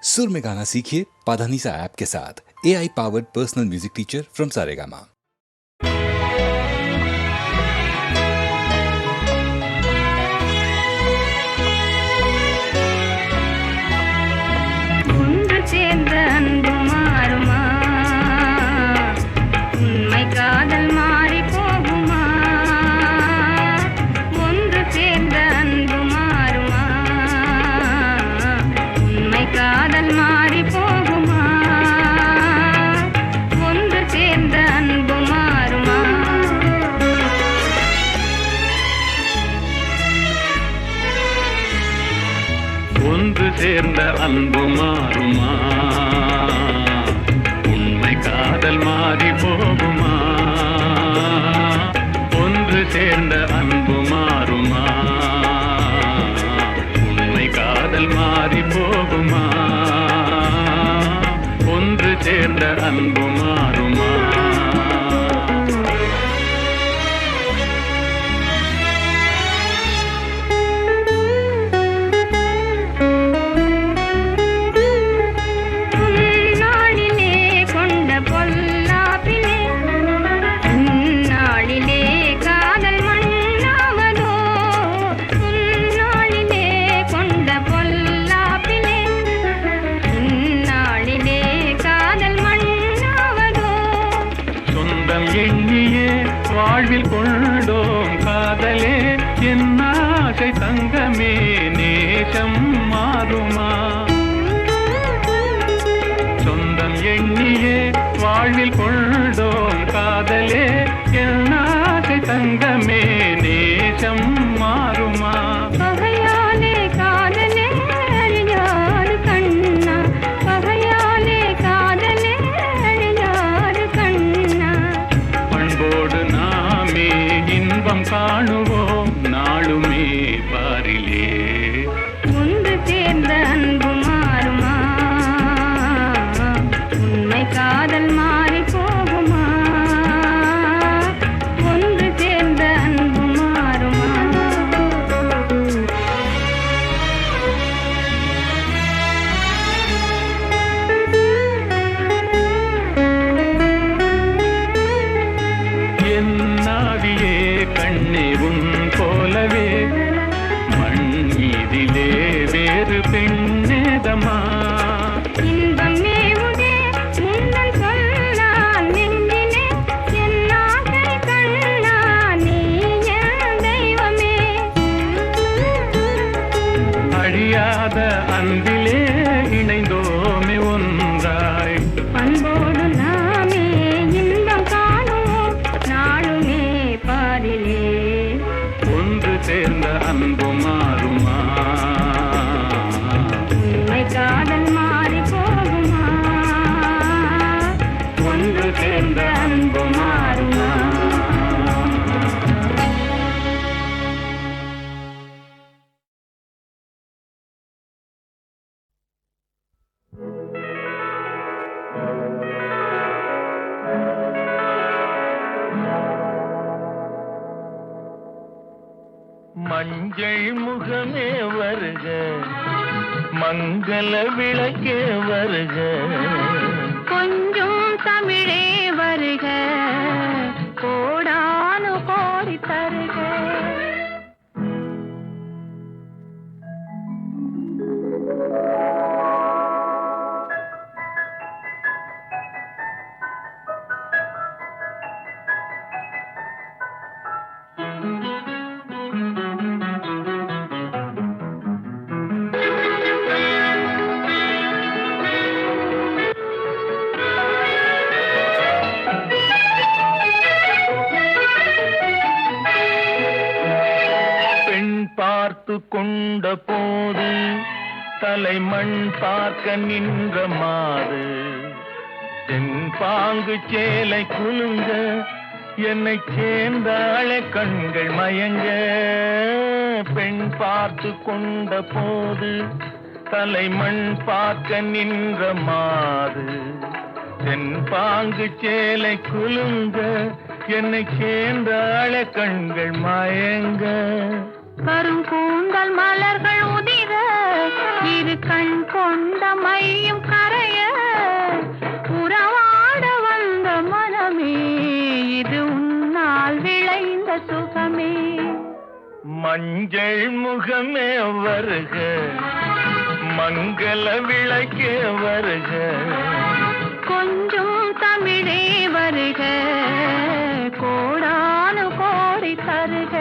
सुर में गाना सीखिए पाधानीसा ऐप के साथ। AI powered personal music teacher from Saregama. சேர்ந்த அன்பு மாறுமா? உண்மை காதல் மாறி போகுமா? ஒன்று சேர்ந்த அன்பு மாறுமா? உண்மை காதல் மாறி போகுமா? ஒன்று சேர்ந்த அன்பு மாறுமா? வாழ்வில் கொண்டோம் காதலே என் ஆசை தங்கமே, நேசம் மாறுமா? சொந்தம் எண்ணியே வாழ்வில் கொண்டோம் காதலே என் ஆசை தங்கமே, நேசம் மாறுமா? காணுவோம் நாளுமே பாரிலே. ஒன்று சேர்ந்த அன்பு மாறுமா? உண்மை காதல் மாறி போகுமா? ஒன்று சேர்ந்த அன்பு மாறுமா? என் நாவியே கண்ணே உன் போலவே மண் மீதிலே வேறு பெண்ணேதமா? இன்பம் மேவுதே முன்னன் சொன்னான் நெஞ்சிலே, என் ஆசை கண்ணா நீ என் தெய்வமே. அழியாத அன்பிலே இணைந்தோமே ஒன்றாய், அன்போடு நாமே இன்பம் காணுவோம் நாளுமே பாரிலே. ஒன்று சேர்ந்த அன்பு மாறுமா? உண்மை காதல் மாறி போகுமா? ஒன்று சேர்ந்த அன்பு மாறுமா? மஞ்சள் முகமே வருக, மங்கள விளக்கே வருக, கொஞ்சம் தமிழே வருக, கோடானு கோடி தருக. பார்த்து கொண்ட போது தலைமண் பார்க்க நின்ற மாது, தென் பாங்கு சேலை குலுங்க என்னை சேர்ந்தாளே கண்கள் மயங்க. பெண் பார்த்து கொண்ட போது தலைமண் பார்க்க நின்ற மாது, தென் பாங்கு சேலை குலுங்க என்னை சேர்ந்தாளே கண்கள் மயங்க. கருங்கூந்தல் மலர்கள் உதிர இரு கண் கொண்ட மை மஞ்சள் முகமே வருக, மங்கள விளக்கே வருக, கொஞ்சம் தமிழே வருக, கோடானு கோடி தருக.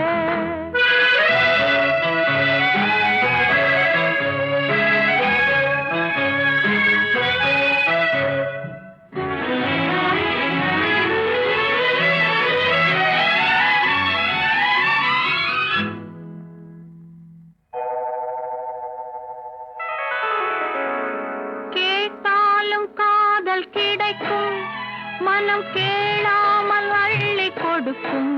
கிடைக்கும் மனம் கேளாமல் அள்ளி கொடுக்கும்,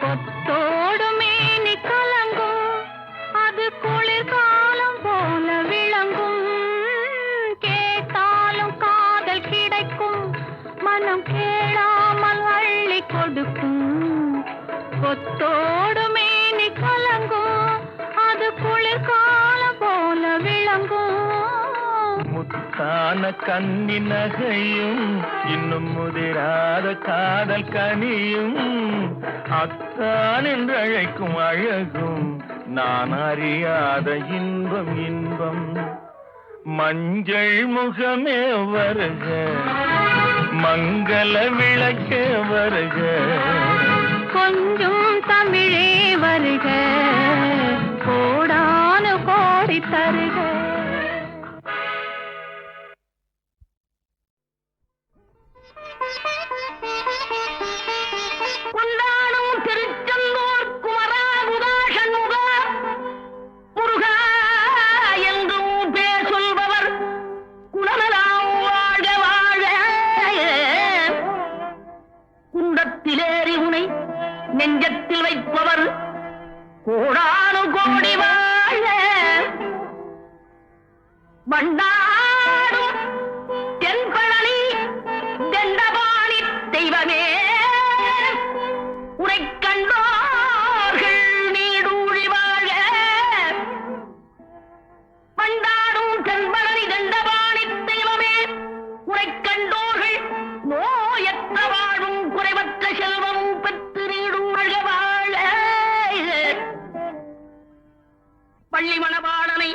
கொத்தோடு மேனி கலங்கும், அது குளிர்காலம் போல விளங்கும். கேட்டாலும் காதல் கிடைக்கும், மனம் கேளாமல் அள்ளி கொடுக்கும், கொத்தோடு மேனி கலங்கும், அது குளிர்காலம் போல விளங்கும். முத்தான கன்னி நகையும் இன்னும் முதிராத காதல் கனியும், அத்தான் என்று அழைக்கும் அழகும் நான் அறியாத இன்பம் இன்பம். மஞ்சள் முகமே வருக, மங்கள விளக்கே வருக, கொஞ்சம் தமிழே வருக, கோடானு கோடி தருக. கொண்டாடும் திருச்செந்தூர் குமரா உதாசண்முகா முருகா என்றும் பேர் சொல்பவர் குலமெல்லாம் வாழ வாழ. குண்டத்திலேறி உனை நெஞ்சத்தில் வைப்பவர் கோடானு கோடி வாழ. வண்டாடும் தென்பழனி தண்டபாணி தெய்வமே, உரை கண்டோர்கள் நீடூழி வாழ. வண்டாடும் தென்பழனி தண்டபாணி தெய்வமே, உரை கண்டோர்கள் நோயற்ற வாழும் குறைவற்ற செல்வமும் பெற்று நீடூழ வாழ. பள்ளி மணவாளனை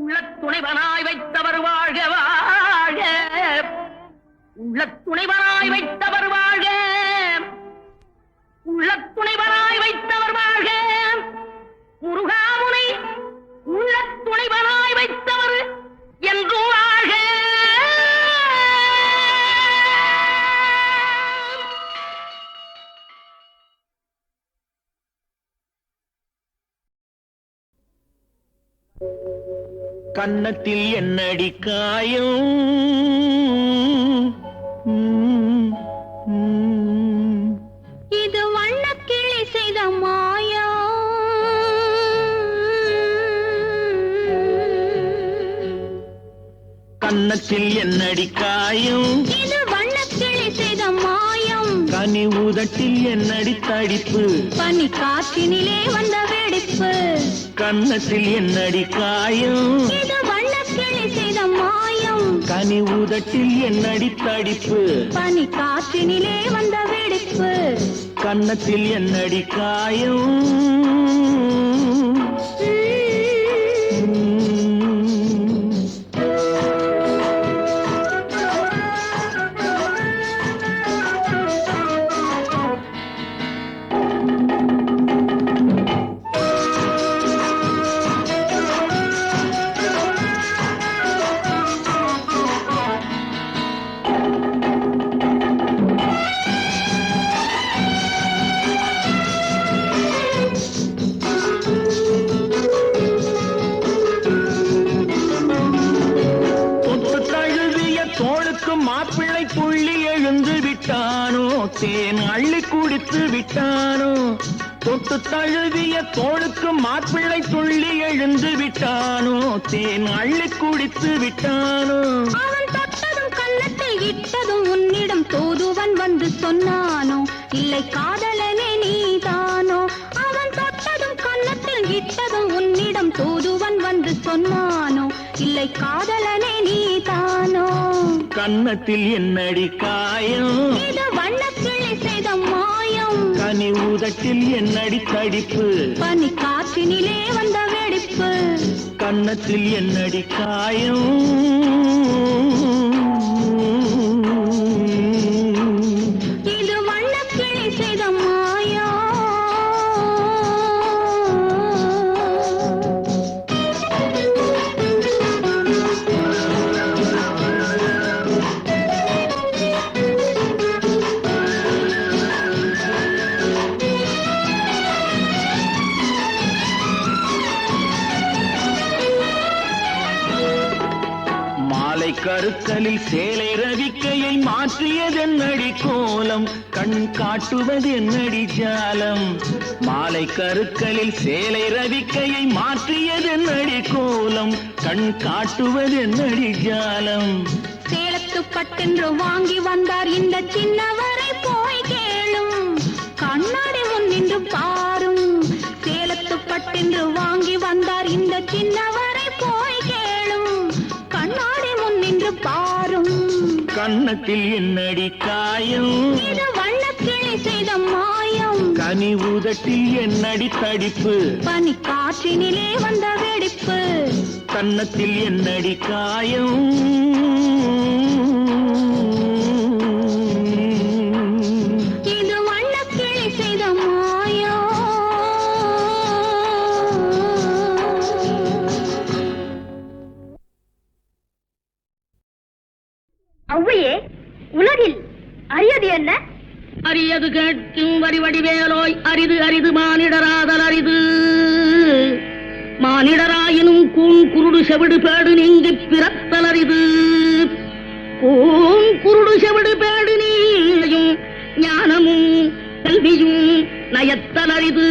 உள்ள துணைவனாய் வைத்தவர் வாழ்க வாழ. உள்ள துணைவனாய் வைத்தவர் வாழ்க, உள்ள துணைவனாய் வைத்தவர் வாழ்க. முருகாமுனை உள்ள துணைவனாய் வைத்தவர் என்று வாழ்க. கன்னத்தில் என்னடி காயம், இது வண்ணக்கிளி செய்த மாயா, கன்னத்தில் என்னடி காயம், இது வண்ணக்கிளி செய்த மாயம். கனி உதட்டில் என்னடி தடிப்பு, பனி காற்றினிலே வந்த வெடிப்பு. கன்னத்தில் என்னடி காயம், இது வண்ணக்கிளி செய்த மாயம். கனி உதட்டில் என்னடி தடிப்பு, பனி காற்றினிலே வந்த வெடிப்பு. கன்னத்தில் என்னடி காயம். மாப்பிள்ளை புள்ளி எழுந்து விட்டானோ, தேன் அள்ளி குடித்து விட்டானோ. தொட்டு தழுவிய தோளுக்கு மாப்பிள்ளை துள்ளி எழுந்து விட்டானோ, தேன் அள்ளி குடித்து விட்டானோ. அவன் தொட்டதும் கன்னத்தில் இட்டதும் உன்னிடம் தூதுவன் வந்து சொன்னானோ, இல்லை காதலனே நீதானோ. அவன் தொட்டதும் கன்னத்தில் இட்டதும் உன்னிடம் தூதுவன் வந்து சொன்னானோ, இல்லை காதலனே நீதானோ. கன்னத்தில் என்னடி காயம், இது வண்ணக்கிளி செய்த மாயம். கனி ஊதட்டில் என்னடி தடிப்பு, பனி காற்றினிலே வந்த வெடிப்பு, கன்னத்தில் என்னடி காயம், இது வண்ணக்கிளி செய்த மாயா. கருக்கலில் சேலை ரவிக்கையை மாற்றியதென்னடி கோலம், கண் காட்டுவதென்னடி ஜாலம். மாலை கருக்கலில் சேலை ரவிக்கையை மாற்றியதென்னடி கோலம், கண் காட்டுவதென்னடி ஜாலம். சேலத்து பட்டென்று வாங்கி வந்தார் இந்த சின்னவரை போய் கேளும், கண்ணாடி முன் நின்று பாரும். சேலத்து பட்டென்று வாங்கி வந்தார் இந்த சின்னவரை போய் கேளும், கண்ணாடி முன் நின்று பாரும். கன்னத்தில் என்னடி காயம், இது வண்ணக்கிளி செய்த மாயம். கனி ஊதட்டில் என்னடி தடிப்பு, பனி காற்றினிலே வந்த வெடிப்பு, கன்னத்தில் என்னடி காயம். இது வண்ணக்கிளி செய்த மாயம். ஔவையே, உலகில் அரியது என்ன? அரியது கேட்கும் வடிவடிவேலோய், அரிது அரிது மானிடராதல் அரிது. மானிடராயினும் கூன் குருடு செவிடு பேடு நீங்கி பிறத்தல் அரிது. கூன் குருடு செவிடு பேடு நீயும் ஞானமும் கல்வியும் நயத்தல் அரிது.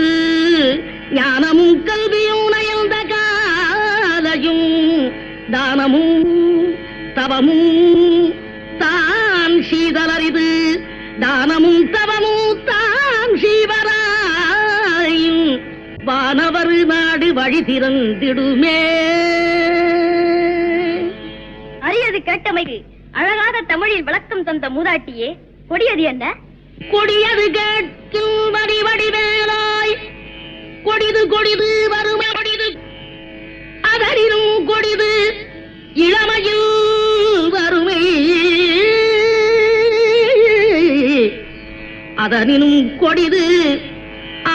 ஞானமும் கல்வியும் நயந்த காலையும் தானமும் தவமும் தான் சீதலரிது. தானமும் தவமும் தான் சீவராயும் வானவர் நாடு வழி திறந்திடுமே. அரியது கேட்டமைக்கு அழகாக தமிழில் விளக்கம் தந்த மூதாட்டியே, கொடியது என்ன? கொடியது கேட்கும் வடிவடிவேலாய், கொடிது கொடிது வறுமை கொடிது, அதனினும் கொடிது இளமையில் வறுமை. அதனினும் கொடிது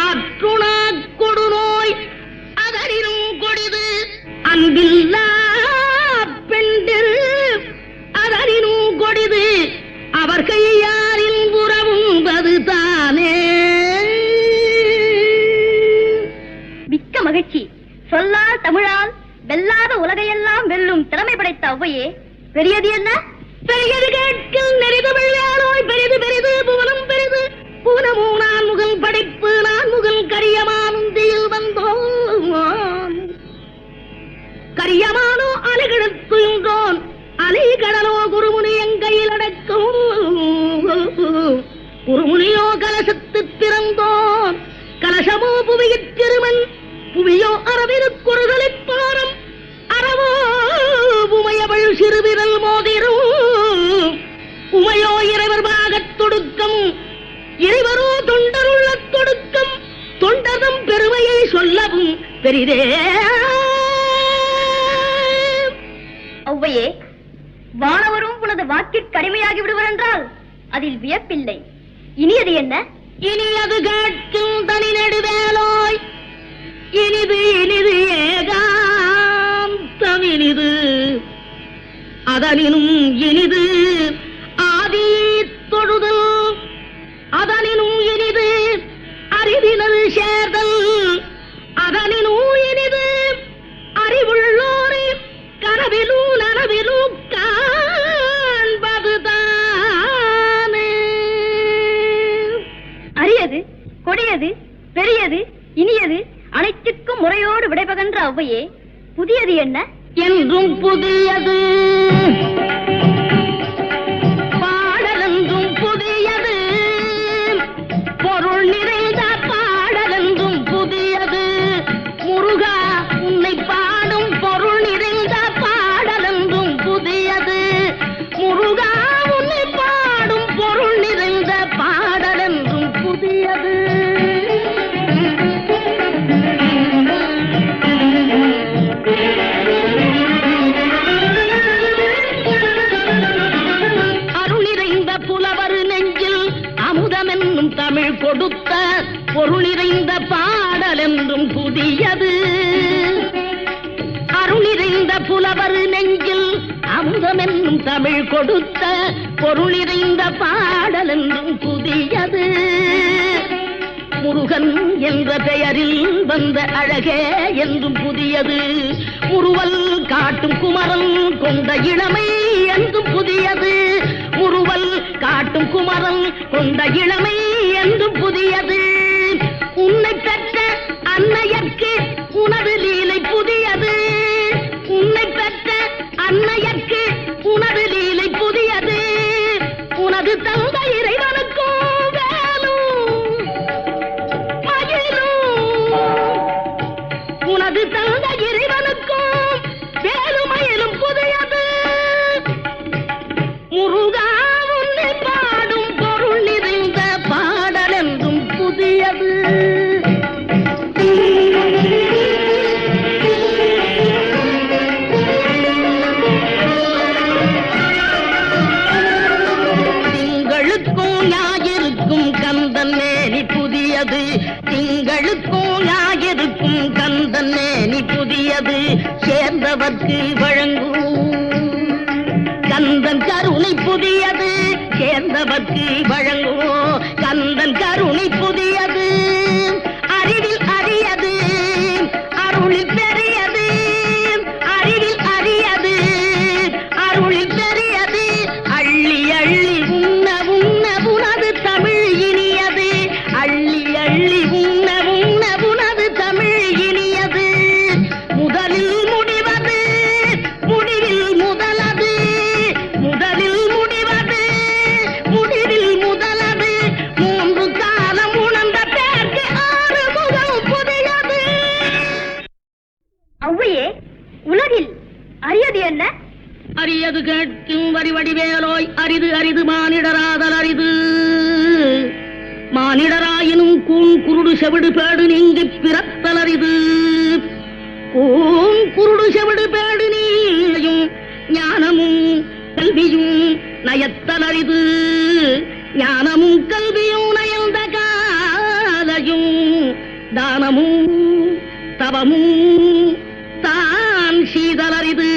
ஆற்றுணா கொடுநோய், அதனினும் கொடிது அன்பில்லா பெண்டில். அதனினும் கொடிது அவர் கையாரில் உறவும்பது தானே. மிக்க மகிழ்ச்சி. சொல்லால் தமிழால் வெல்லாத உலகையெல்லாம் வெல்லும் திறமை படைத்த ஔவையே, பெரியது என்ன? பெரியது கேட்கில் நெறிது வெள்ளையானோய், பெரிது பெரிது புவனம் பெரிது. புவனமும் நான் முகல் படைப்பு, நான் முகல் கரியமானுந்தியில் வந்தோம். கரியமானோ அலைகடத்துகின்றோன், அலைகடலோ குருமுனி எங்கையில் அடக்கும். குருமுனியோ கலசத்து பிறந்தோன், கலசமோ புவியிற் திருமன். புவியோ அரவிருக்குறுதலைப் பாரம், அறவோ உமையவள் சிறுவிரல் மோதிரும். உமையோ இறைவர் பாகத் தொடுக்கம், இறைவரோ தொண்டருள்ள தொடுக்கம். தொண்டர்தம் பெருமையை சொல்லவும் பெரிதே. ஔவையே, வானவரும் உனது வாக்கிற்கு அடிமையாகி விடுவர் என்றால் அதில் வியப்பில்லை. இனியது என்ன? இனியது கேட்கும் தனி நெடுவேலோய், இனிது இனிது ஏகாந்தம் இனிது. அதனினும் இனிது ஆதி தொழுதல், அதனினும் இனிது அறிவினல் சேர்தல். அதனினும் இனிது அறிவுள்ளோரை கனவிலும் நனவிலும் காண்பதுதானே. அரியது, கொடியது, பெரியது, இனியது அனைத்துக்கும் முறையோடு விடைபகன்ற ஔவையே, புதியது என்ன? என்றும் புதியது பாடலென்றும் புதியது, பொருள் நிறைந்த பாடலென்றும் புதியது. முருகா உன்னை பாடும் பொருள் நிறைந்த பாடலென்றும் புதியது. முருகா உன்னை பாடும் பொருள் நிறைந்த பாடலென்றும் புதியது. புலவர் நெஞ்சில் அமுதம் என்னும் தமிழ் கொடுத்த பொருள் நிறைந்த பாடல் என்றும் புதியது. முருகன் என்ற பெயரில் வந்த அழகே என்றும் புதியது. முறுவல் காட்டும் குமரன் கொண்ட இளமை என்றும் புதியது. முறுவல் காட்டும் குமரன் கொண்ட இளமை என்றும் புதியது. உன்னை பெற்ற அன்னையர்க்கு உனது லீலை புதியது. உன்னை பெற்ற அன்னையர்க்கு உனது லீலை புதியது. உனது தந்தை இறைவனுக்கும் உனது தந்தை இறைவனுக்கும் வேலுமயிலும் புதியது. முருகா உன்னை பாடும் பொருள் நிறைந்த பாடல் என்றும் புதியது. திங்களுக்கும் ஞாயிறுக்கும் கந்தன் மேனி புதியது. திங்களுக்கும் ஞாயிறுக்கும் கந்தன் மேனி புதியது. சேர்ந்தவர்க்கு வழங்கும் கந்தன் கருணை புதியது. சேர்ந்தவர்க்கு வழங்கும் கந்தன் கருணை புதியது. அறிவில் அரியது அருளில் பெரியது. அறிவில் அரியது அருளில் பெரியது. அள்ளி அள்ளி உண்ண உண்ண உனது தமிழ் இனியது. அள்ளி அள்ளி உண்ண உண்ண உனது தமிழ் இனியது. முதலில் முடிவது முடிவில் முதலது. முதலில் முடிவது முடிவில் முதலது. மூன்று காலம் உணர்ந்த பேருக்கு ஆறு முதல் புதியது. ஔவையே, உலகில் அரியது என்ன? அரியது கேட்கும் வரிவடிவேலோய். அரிது அரிது மானிடராதல் அரிது. மானிடராயினும் கூன் குருடு செவிடு பேடு நீங்கி பிறத்தல் அரிது. கூன் குருடு செவிடு பேடு நீயும் ஞானமும் கல்வியும் நயத்தல் அரிது. ஞானமும் கல்வியும் நயந்த காலையும் தானமும் தவமும் தான் சீதல் அரிது.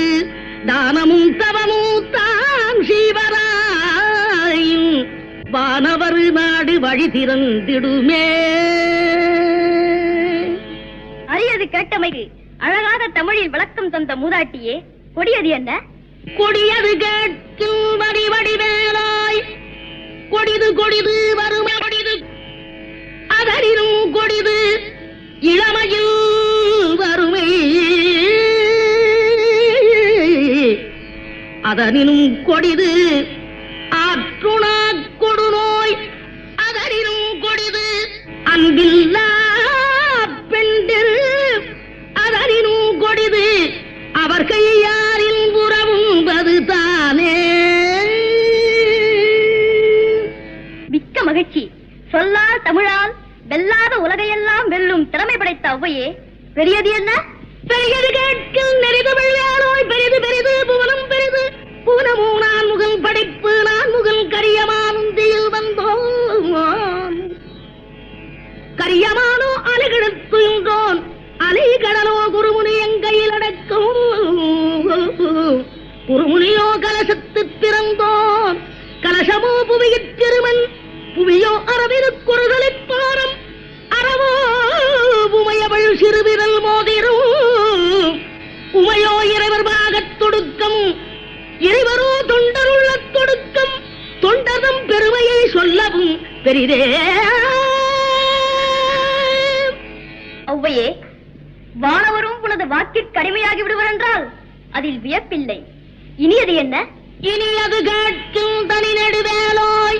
தானமும் தவமும் தான் சீவராயும் வானவர் நாடு வழி திறந்திடுமே. அரியது கேட்டமைக்கு அழகாக தமிழில் விளக்கம் தந்த மூதாட்டியே, கொடியது என்ன? கொடியது கேட்கும் வடிவடிவேலாய். கொடிது கொடிது வறுமை கொடிது. அதனினும் கொடிது இளமையில் வறுமை. அதனினும் கொடிது ஆற்றுணா கொடுநோய். அதனினும் கொடிது அன்பில்லா பெண்டில். அதனினும் கொடிது அவர் கையாரில் உறவும்பது தானே. மிக்க மகிழ்ச்சி. சொல்லால் தமிழால் வெல்லாத உலகையெல்லாம் வெல்லும் திறமை படைத்த ஔவையே, பெரியது என்ன? பெரியது கேட்கில் நெறிது வெள்ளையானோய். பெரிது பெரிது புவனம் பெரிது. புவனமும் நான் முகல் படைப்பு. நான் முகல் கரியமானுந்தியில் வந்தோம். கரியமானோ அலைகிடத்துன்றோன். அலைகடலோ குருமுனி எங்கையில் அடக்கும். குருமுனியோ கலசத்து பிறந்தோன். கலசமோ புவியிற் திருமன். புவியோ அரவிருக்குறுதலிப் பாரம். அறவோ உமையவள் சிறுவிரல் மோதிரும். உமையோ இறைவர் பாகத் தொடுக்கம். இறைவரோ தொண்டருள்ள தொடுக்கம். தொண்டர்தம் பெருமையை சொல்லவும் பெரிதே. ஔவையே, வானவரும் உனது வாக்கிற்கு அடிமையாகி விடுவர் என்றால் அதில் வியப்பில்லை. இனியது என்ன? இனியது கேட்கும் தனி நெடுவேலோய்.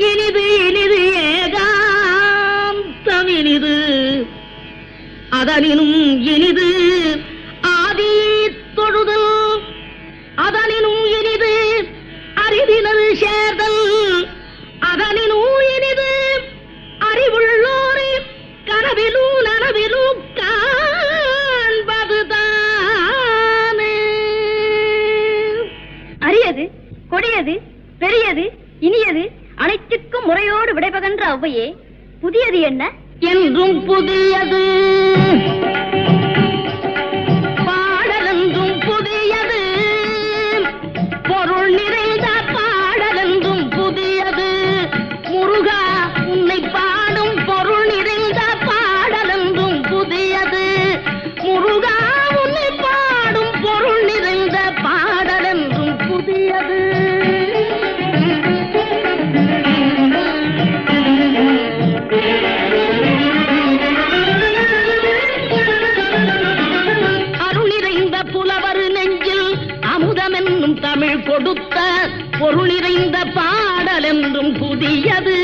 இனிது இனிது ஏகாந்தம் இனிது. அதனினும் இனிது ஆதி தொழுதல். அதனினும் இனிது அறிவினர் சேர்தல். அதனினும் இனிது அறிவுள்ளோரை கனவிலும் நனவிலும் காண்பதுதானே. அரியது, கொடியது, பெரியது, இனியது, அனைத்துக்கும் முறையோடு விடைபகன்ற ஔவையே, புதியது என்ன? என்றும் புதியது பாடலென்றும் தமிழ் கொடுத்த பொருள் நிறைந்த பாடல் என்றும் புதியது.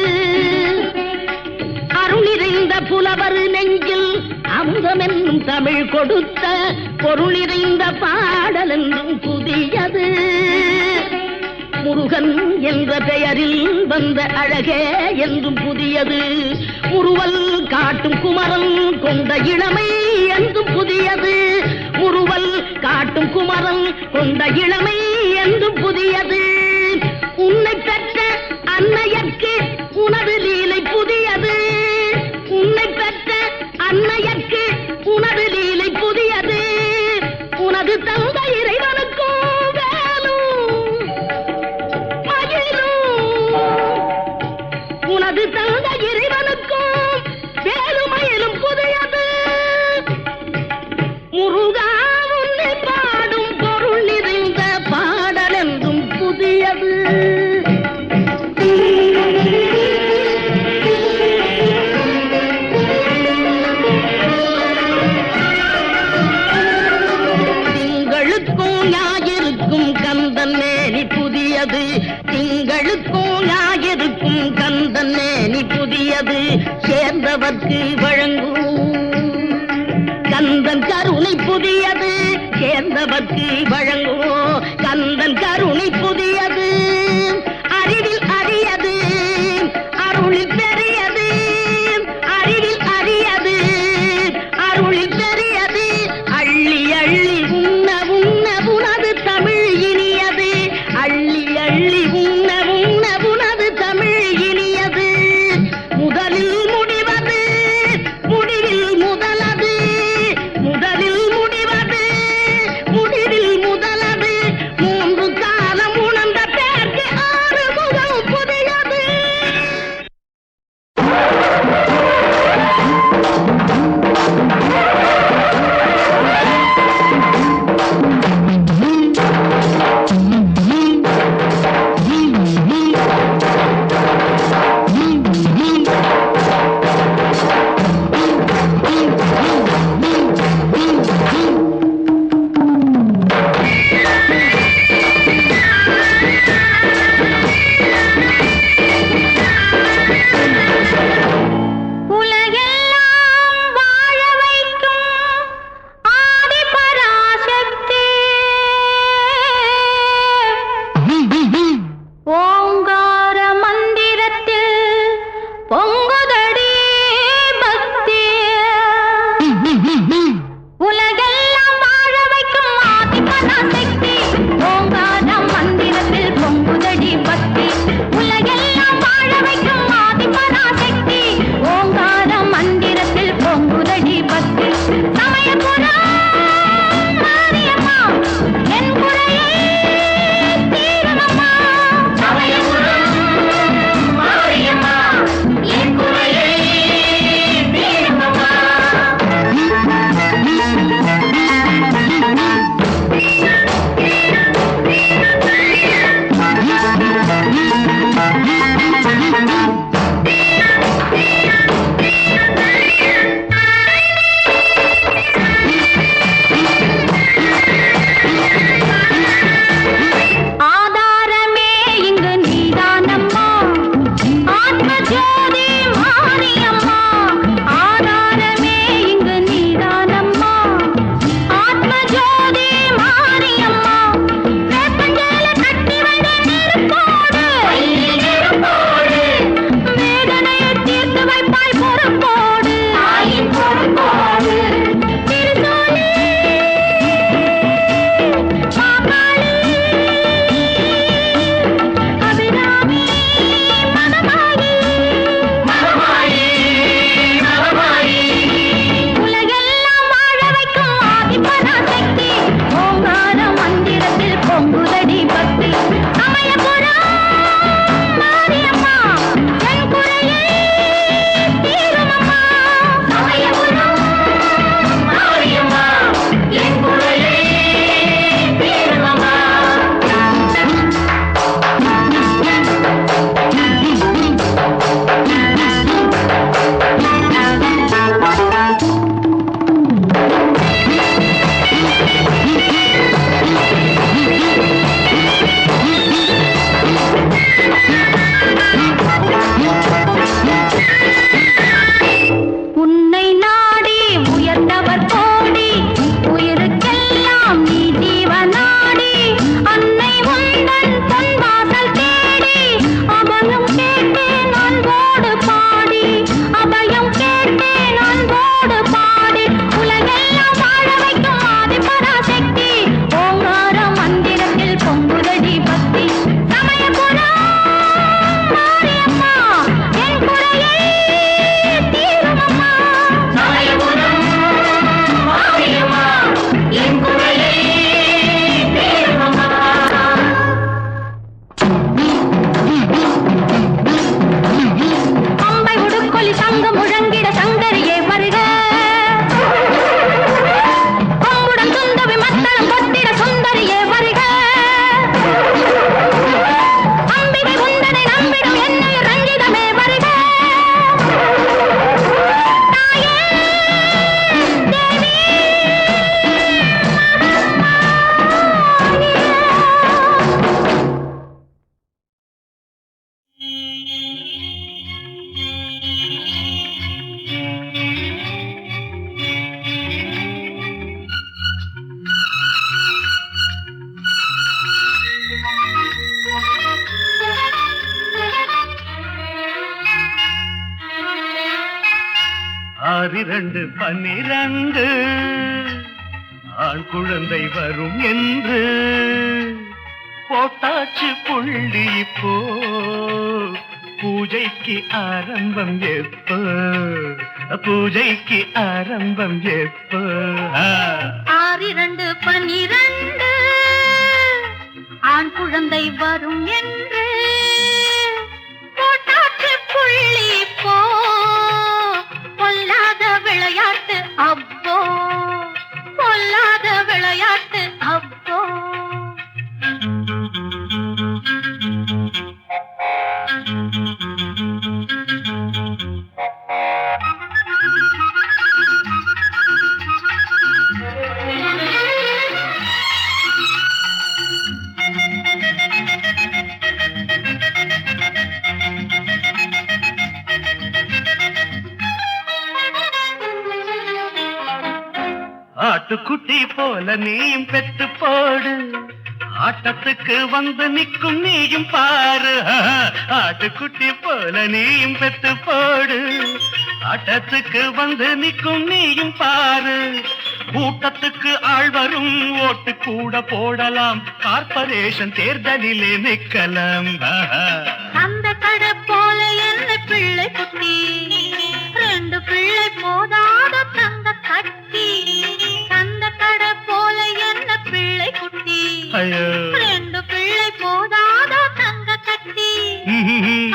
அருள் நிறைந்த புலவர் நெஞ்சில் அமுதம் என்னும் தமிழ் கொடுத்த பொருள் நிறைந்த பாடல் என்றும் புதியது. முருகன் என்ற பெயரில் வந்த அழகே என்றும் புதியது. முறுவல் காட்டும் குமரன் கொண்ட இளமை என்றும் புதியது. முறுவல் காட்டும் குமரன் கொண்ட இளமை என்றும் புதியது. உன்னை பெற்ற அன்னையர்க்கு உனது லீலை புதியது. உன்னை பெற்ற அன்னையர்க்கு உனது லீலை புதியது. உனது தந்தை இறைவனுக்கும் உனது தந்த இறைவனுக்கும் வேலுமயிலும் புதியது. முருகா உன்னை பாடும் பொருள் நிறைந்த பாடல் என்றும் புதியது. திங்களுக்கும் ஞாயிறுக்கும் கந்தன் மேனி புதியது. திங்களுக்கும் ஞாயிறுக்கும் கந்தன் மேனி புதியது. சேர்ந்தவர்க்கு வழங்கும் கந்தன் கருணை புதியது. சேர்ந்தவர்க்கு வழங்கும் கந்தன் கருணை புதியது. அறிவில் அரியது அருளில் பெரியது. அறிவில் அரியது அருளில் பெரியது. அள்ளி அள்ளி உண்ண உண்ண உனது தமிழ் இனியது. அள்ளி அள்ளி உண்ண உண்ண உனது தமிழ் இனியது. முதலில் முடிவது முடிவில் முதலது. முதலில் முடிவது முடிவில் முதலது. 6-2-12 ஆண் குழந்தை வரும் என்று போட்டாச்சு புள்ளி இப்போ பூஜைக்கு ஆரம்பம் எப்போ பூஜைக்கு ஆரம்பம் எப்போ 6-2-12 ஆண் குழந்தை வரும் என்று போட்டாச்சு புள்ளி போ பொல்லாத விளையாட்டு அப்போ பொல்லாத விளையாட்டு அப்போ ஆட்டுக்குட்டி போல நீயும் பெத்து போடு ஆட்டத்துக்கு வந்து நிற்கும் நீயும் பாரு ஆட்டுக்குட்டி போல நீயும் பெத்து போடு ஆட்டத்துக்கு வந்து நிற்கும் நீயும் பாரு கூட்டத்துக்கு ஆள் வரும் ஓட்டு கூட போடலாம் கார்பரேஷன் தேர்தலிலே நிக்கலாம் அந்த கடை போல என்ன பிள்ளை குட்டி 2 பிள்ளை போதாத தங்க கட்டி அந்த கடை போல என்ன பிள்ளை குட்டி 2 பிள்ளை போதாத தங்க கட்டி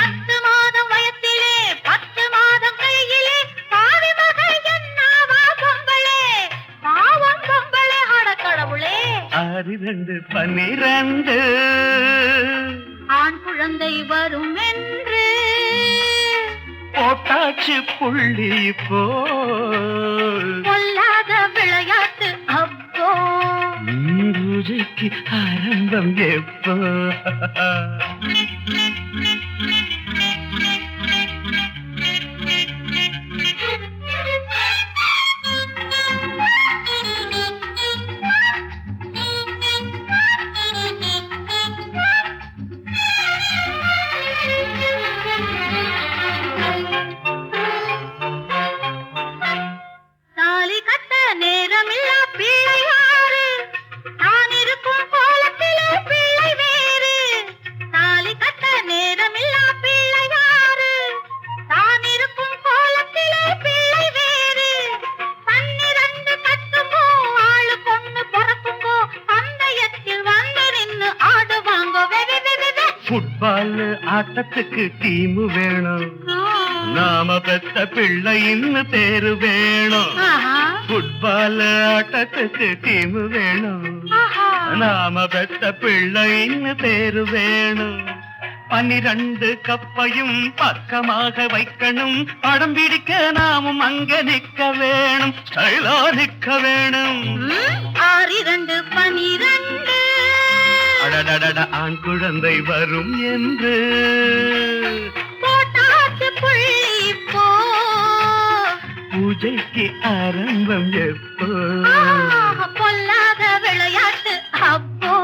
10 மாதம் வயத்திலே 10 மாதம் கையிலே பாவி மகள் என்னவா பொம்பளே பாவம் பொம்பளே அட கடவுளே 6-2-12 ஆண் குழந்தை வரும் என்று போட்டாச்சு புள்ளி போ பொல்லாத விளையாட்டு அப்போ பூஜைக்கு ஆரம்பம் எப்போ தாலி கட்ட நேரமில்லா பிள்ளை யாரு நான் இருக்கும் கோலத்திலே பிள்ளை வேறு தாலி கட்ட நேரமில்லா பிள்ளை யாரு நான் இருக்கும் கோலத்திலே பிள்ளை வேறு 12 கட்டுமோ ஆளு பொண்ணு பிறக்குங்கோ பந்தயத்தில் வந்து நின்னு ஆடுவாங்கோ ஃபுட்பால் ஆட்டத்துக்கு டீம் வேணும் நாம பெத்த பிள்ளை இன்னும் பேரு வேணும் ஃபுட்பால் ஆட்டத்துக்கு டீம் வேணும் நாம பெத்த பிள்ளை இன்னும் பேரு வேணும் 12 கப்பையும் பக்கமாக வைக்கணும் படம் பிடிக்க நாமும் அங்க நிக்க வேணும் ஸ்டைலா நிக்க வேணும் 6-2-12 அடடடட ஆண் குழந்தை வரும் என்று போட்டாச்சு புள்ளி போ பூஜைக்கு ஆரம்பம் எப்போ பொல்லாத விளையாட்டு அப்போ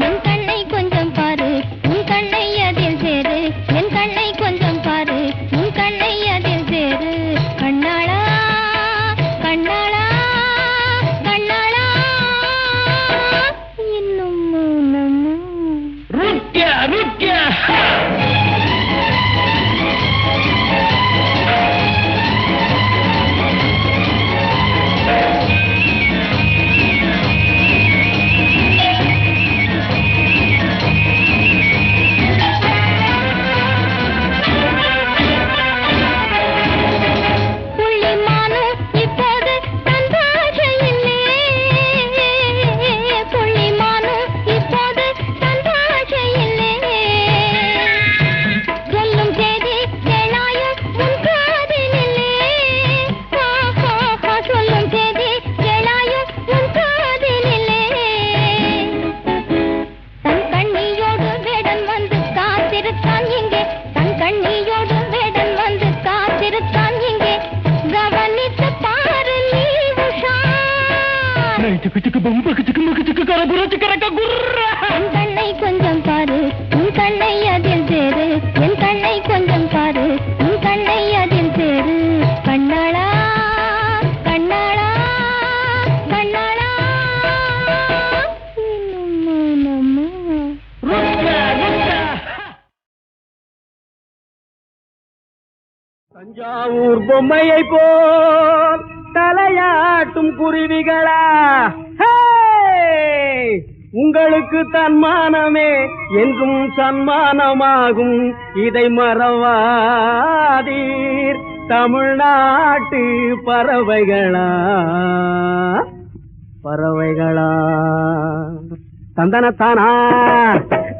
என் கண்ணை கொஞ்சம் பாரு உன் கண்ணை அதில் சேரு என் கண்ணை கொஞ்சம் பாரு உன் கண்ணை அதில் சேரு கண்ணாளா கண்ணாளா கண்ணாளா இன்னும் மௌனமா கண்ணை கொஞ்சம் பாரு உன் கண்ணை அதில் சேரு என் கண்ணை கொஞ்சம் பாரு உன் கண்ணை அதில் சேரு கண்ணாளா கண்ணாளா கண்ணாளா இன்னும் மௌனமா தஞ்சாவூர் பொம்மையை போல் தலையாட்டும் குருவிகளா உங்களுக்கு தன்மானமே என்றும் சன்மானமாகும் இதை மறவாதீர் தமிழ்நாட்டு பறவைகளா பறவைகளா தந்தனத்தானா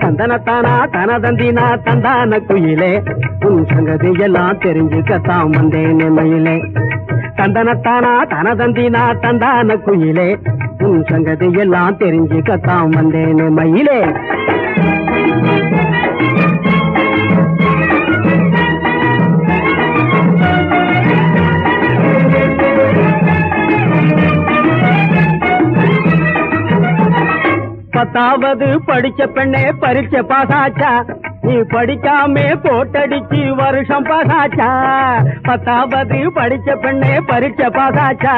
தந்தனத்தானா தனதந்தினா தந்தான குயிலே உன் சங்கதி எல்லாம் தெரிஞ்சுக்கத்தான் வந்தேன் மயிலே தந்தனத்தானா தனதந்தினா தந்தான குயிலே உன் சங்கதி எல்லாம் தெரிஞ்சுக்கத்தான் வந்தேன் மயிலே பத்தாவது படிச்ச பெண்ணே பரீட்சை பாசாச்சா நீ படிக்காமே போட்டடிச்சு வருஷம் பாசாச்சா பத்தாவது படிச்ச பெண்ணே பரீட்சை பாசாச்சா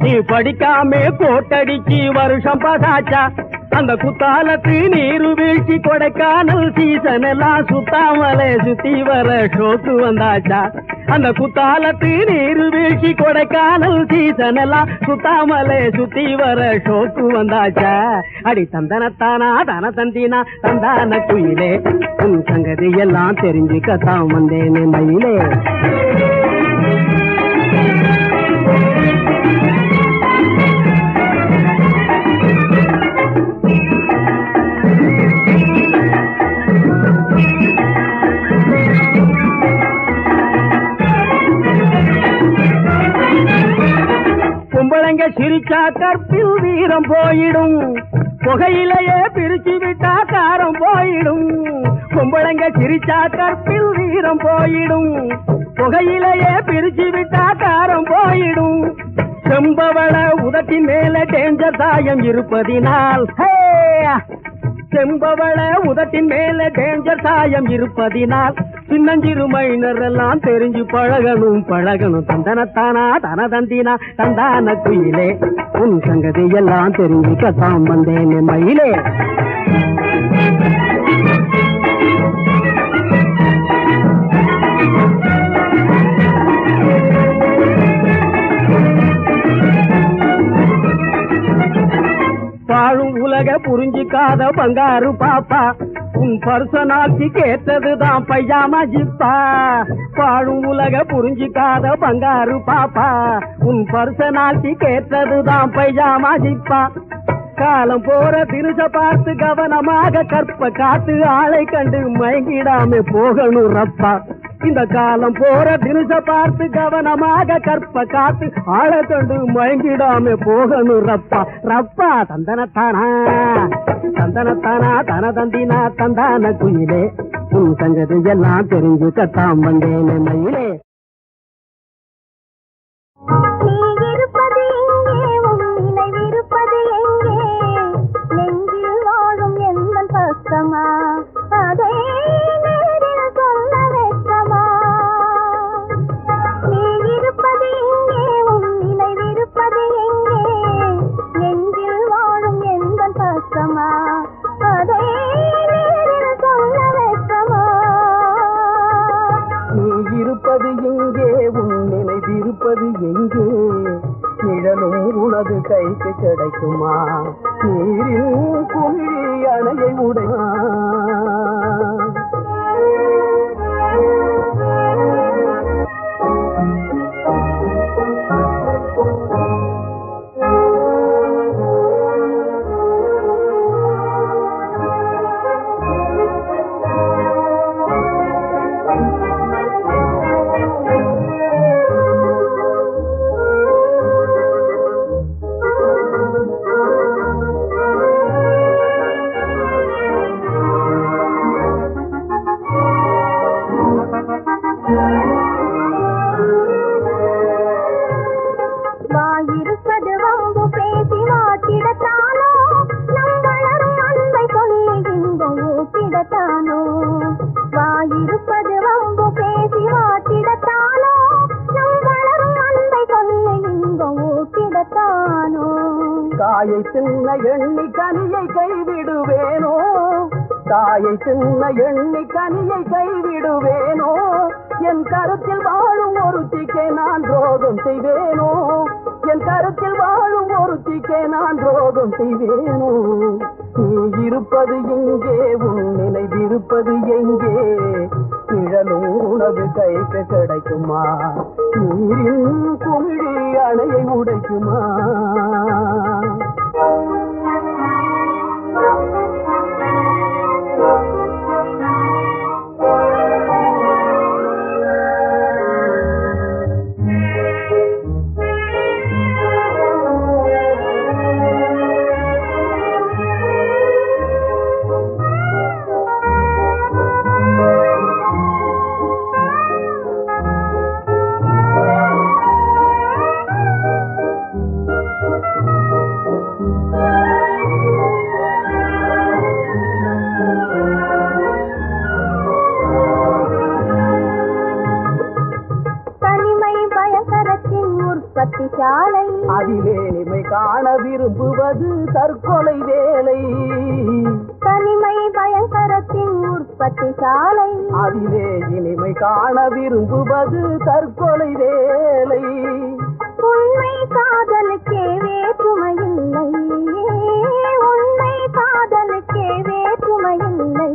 நீ படிக்காமே போட்டடிச்சு வருஷம் பாசாச்சா அந்த குத்தாலத்து நீரு வீழ்ச்சி கொடைக்கானல் சீசன் எல்லாம் சுத்தாமலே சுத்தி வர ஷோக்கு வந்தாச்சா அந்த குத்தாலத்து நீரு வீழ்ச்சி கொடைக்கானல் சீசன் எல்லாம் சுத்தாமலே சுத்தி வர ஷோக்கு வந்தாச்சா அடி தந்தனத்தானா தன தந்தினா தந்தான குயிலே உன் சங்கதி எல்லாம் தெரிஞ்சுக்கத்தான் வந்தேனே மயிலே பொம்பளைங்க சிரிச்சா கற்பில் வீரம் போயிடும் புகையிலேயே பிரிச்சு விட்டா காரம் போயிடும் பொம்பளைங்க சிரிச்சா கற்பில் வீரம் போயிடும் புகையிலேயே பிரிச்சு விட்டா காரம் போயிடும் செம்பவள உதட்டின் மேல டேஞ்சர் சாயம் இருப்பதினால் செம்பவள உதட்டின் மேல டேஞ்சர் சாயம் இருப்பதினால் சின்னஞ்சிறு மைனர் எல்லாம் தெரிஞ்சு பழகணும் தந்தனத்தானா தனதந்தினா தந்தான குயிலே உன் சங்கதி எல்லாம் தெரிஞ்சுக்கத்தான் வந்தேன் மயிலே வாழும் உலக புரிஞ்சிக்காத பங்காரு பாப்பா உன் பர்சனாலிட்டி கேட்டதுதான் பைஜாமா ஜிப்பா வாழும் உலக புரிஞ்சிக்காத பங்காரு பாப்பா உன் பர்சனாலிட்டி கேட்டதுதான் பைஜாமா ஜிப்பா காலம் போற திருச பார்த்து கவனமாக கற்ப காத்து ஆளை கண்டு மயங்கிடாம போகணும் ரப்பா இந்த காலம் போற திருச பார்த்து கவனமாக கற்ப காத்து ஆளை கண்டு மயங்கிடாம போகணும் ரப்பா ரப்பா தந்தனத்தானா தந்தனத்தானா தனதந்தினா தந்தான குயிலே உன் சங்கதி எல்லாம் தெரிஞ்சுக்கத்தான் வந்தேன் மயிலே நீ இருப்பது எங்கே உன் நினைவிருப்பது எங்கே இருப்பது எங்கே உன் நினைவிருப்பது எங்கே நிழலும் உனது கைக்கு கிடைக்குமா நீரின் குமிழி அணையை உடையா தாயை சின்ன எண்ணி கனியை கைவிடுவேனோ தாயை சின்ன எண்ணி கனியை கைவிடுவேனோ என் கருத்தில் வாழும் ஒருத்திக்கே நான் துரோகம் செய்வேனோ என் கருத்தில் வாழும் ஒருத்திக்கே நான் துரோகம் செய்வேனோ நீ இருப்பது எங்கே உன் நினைவிருப்பது எங்கே நிழலும் உனது கைக்கு கிடைக்குமா நீரின் குமிழி அணையை உடைக்குமா சாலை அதிலே நிமை காண விரும்புவது தற்கொலை வேலை தனிமை பயங்கரத்தின் உற்பத்தி சாலை அதிலே இனிமை காண விரும்புவது தற்கொலை வேலை உண்மை காதலுக்கே வேற்றுமையில்லை உண்மை காதலுக்கே வேற்றுமையில்லை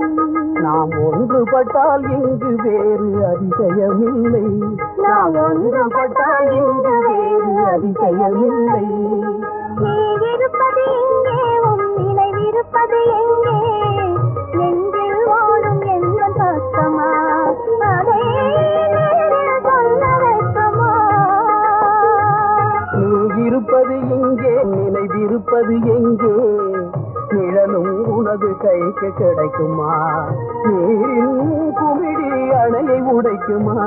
நாம் ஒன்றுபட்டால் இங்கு வேறு அதிசயமில்லை நாம் ஒன்றுபட்டால் இங்கு வேறு அதிசயமில்லை நீ இருப்பது எங்கே உன் நினைவிருப்பது எங்கே நெஞ்சில் ஓடும் எந்த பக்கமா அதை சொல்ல வைக்கமா நீ இருப்பது எங்கே நினைவிருப்பது எங்கே நிழலும் உனது கைக்கு கிடைக்குமா நீரின் குமிழி அணையை உடைக்குமா